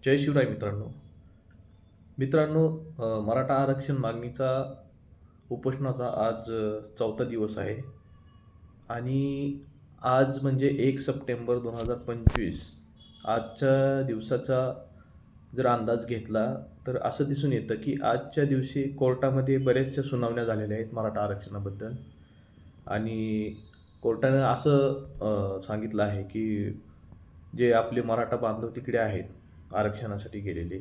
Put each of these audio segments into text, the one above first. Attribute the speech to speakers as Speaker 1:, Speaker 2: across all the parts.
Speaker 1: जय शिवराय मित्रांनो. मित्रांनो, मराठा आरक्षण मागणीचा उपोषणाचा आज 4था दिवस आहे आणि आज म्हणजे 1 सप्टेंबर 2025 आजच्या दिवसाचा जर अंदाज घेतला तर असं दिसून येतं की आजच्या दिवशी कोर्टामध्ये बऱ्याचशा सुनावण्या झालेल्या आहेत मराठा आरक्षणाबद्दल. आणि कोर्टानं असं सांगितलं आहे की जे आपले मराठा बांधव तिकडे आहेत आरक्षणासाठी गेलेले,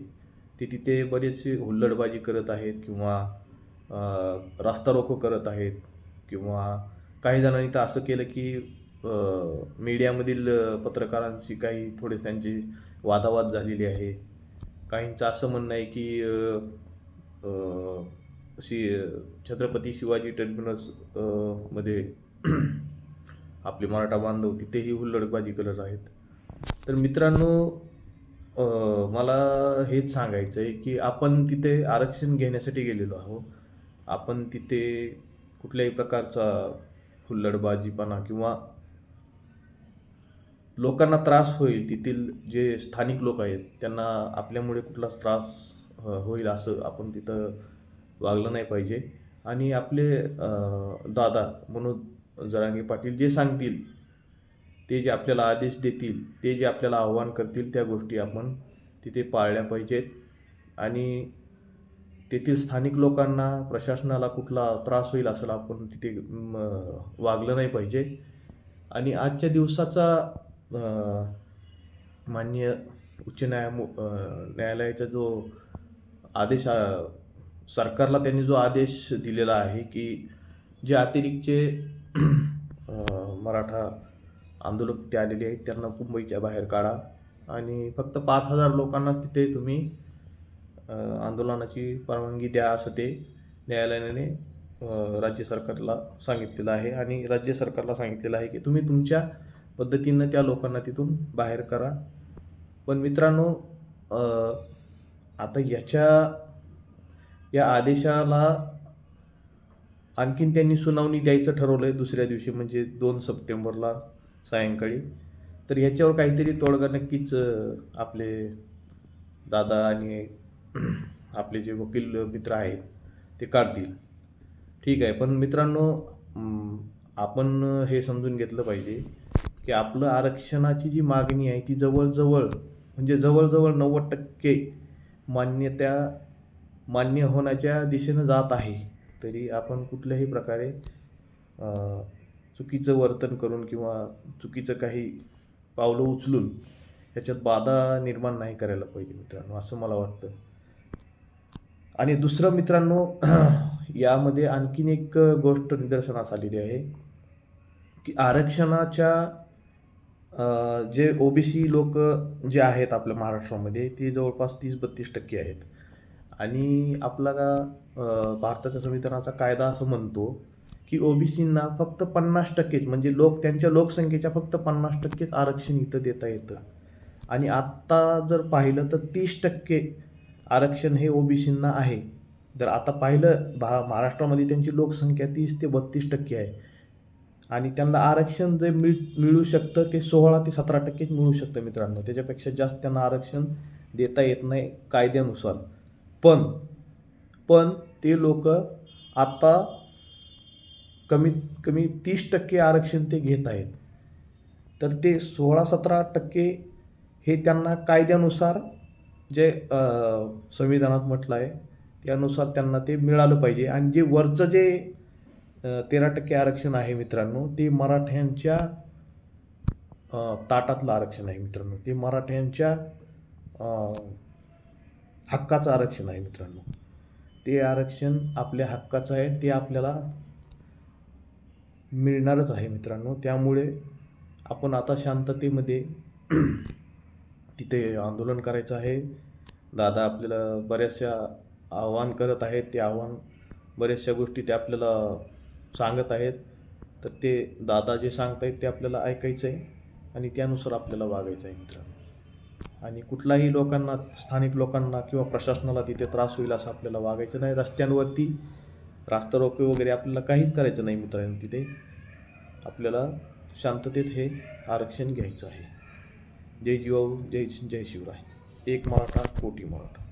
Speaker 1: ते तिथे बरेचसे हुल्लडबाजी करत आहेत किंवा रास्ता रोको करत आहेत किंवा काही जणांनी तर असं केलं की मीडियामधील पत्रकारांशी काही थोडेसे त्यांची वादावाद झालेली आहे. काहींचं असं म्हणणं आहे की अ, छत्रपती शिवाजी टर्मिनस मध्ये आपले मराठा बांधव तिथेही हुल्लडबाजी करत आहेत. तर मित्रांनो, अ, मला हेच सांगायचं आहे की आपण तिथे आरक्षण घेण्यासाठी गेलेलो आहोत. आपण तिथे कुठल्याही प्रकारचा हुल्लडबाजीपणा किंवा लोकांना त्रास होईल, तेथील जे स्थानिक लोक आहेत त्यांना आपल्यामुळे कुठलाच त्रास होईल असं आपण तिथं वागलं नाही पाहिजे. आणि आपले दादा मनोज जरांगे पाटील जे सांगतील, ते जे आपल्याला आदेश देतील, ते जे आपल्याला आव्हान करतील त्या गोष्टी आपण तिथे पाळल्या पाहिजेत. आणि तेथील स्थानिक लोकांना, प्रशासनाला कुठला त्रास होईल असं आपण तिथे वागलं नाही पाहिजे. आणि आजच्या दिवसाचा माननीय उच्च न्यायालयाचा जो आदेश, सरकारला त्यांनी जो आदेश दिलेला आहे की जे अतिरेकचे मराठा आंदोलक तिथे आलेले आहेत त्यांना मुंबईच्या बाहेर काढा आणि फक्त 5,000 लोकांनाच तिथे तुम्ही आंदोलनाची परवानगी द्या असं ते न्यायालयाने राज्य सरकारला सांगितलेलं आहे. आणि राज्य सरकारला सांगितलेलं आहे की तुम्ही तुमच्या पद्धतीनं त्या लोकांना तिथून बाहेर करा. पण मित्रांनो, आता या आदेशाला आणखीन त्यांनी सुनावणी द्यायचं ठरवलं आहे दुसऱ्या दिवशी, म्हणजे 2 सप्टेंबरला सायंकाळी. तर ह्याच्यावर काहीतरी तोडगा नक्कीच आपले दादा आणि आपले जे वकील मित्र आहेत ते काढतील. ठीक आहे. पण मित्रांनो, आपण हे समजून घेतलं पाहिजे की आपलं आरक्षणाची जी मागणी आहे ती जवळजवळ म्हणजे जवळजवळ 90% मान्य होण्याच्या दिशेनं जात आहे. तरी आपण कुठल्याही प्रकारे चुकीचं वर्तन करून किंवा चुकीचं काही पावलं उचलून ह्याच्यात बाधा निर्माण नाही करायला पाहिजे मित्रांनो, असं मला वाटतं. आणि दुसरं मित्रांनो, यामध्ये आणखीन एक गोष्ट निदर्शनास आलेली आहे की आरक्षणाच्या जे ओबीसी लोक जे आहेत आपल्या महाराष्ट्रामध्ये ते जवळपास 30-32% आहेत. आणि आपला भारताच्या संविधानाचा कायदा असं म्हणतो की ओबीसींना फक्त 50%च, म्हणजे त्यांच्या लोकसंख्येच्या फक्त 50%च आरक्षण इथं देता येतं. आणि आत्ता जर पाहिलं तर 30% आरक्षण हे ओबीसींना आहे. जर आता पाहिलं महाराष्ट्रामध्ये त्यांची लोकसंख्या 30 ते 32% आहे आणि त्यांना आरक्षण जे मिळू शकतं ते 16 ते 17%च मिळू शकतं मित्रांनो. त्याच्यापेक्षा जास्त त्यांना आरक्षण देता येत नाही कायद्यानुसार. पण ते लोक आता कमीत कमी 30% आरक्षण ते घेत आहेत. तर ते 16-17% हे त्यांना कायद्यानुसार जे संविधानात म्हटलं आहे त्यानुसार त्यांना ते मिळालं पाहिजे. आणि जे वरचं जे 13% आरक्षण आहे मित्रांनो, ते मराठ्यांच्या ताटातलं आरक्षण आहे मित्रांनो. ते मराठ्यांच्या हक्काचं आरक्षण आहे मित्रांनो. ते आरक्षण आपल्या हक्काचं आहे, ते आपल्याला मिळणारच आहे मित्रांनो. त्यामुळे आपण आता शांततेमध्ये तिथे आंदोलन करायचं आहे. दादा आपल्याला बऱ्याचशा आव्हान करत आहेत, ते आव्हान बऱ्याचशा गोष्टी ते आपल्याला सांगत आहेत. तर ते दादा जे सांगत आहेत ते आपल्याला ऐकायचं आहे आणि त्यानुसार आपल्याला वागायचं आहे मित्रांनो. आणि कुठलाही लोकांना, स्थानिक लोकांना किंवा प्रशासनाला तिथे त्रास होईल असं आपल्याला वागायचं नाही. रस्त्यांवरती रास्ता रोको वगैरे आपल्याला काहीच करायचं नाही मित्रांनो. तिथे आपल्याला शांततेत हे आरक्षण घ्यायचं आहे. जय जिवाऊ, जय शिवराय. एक मराठा कोटी मराठा.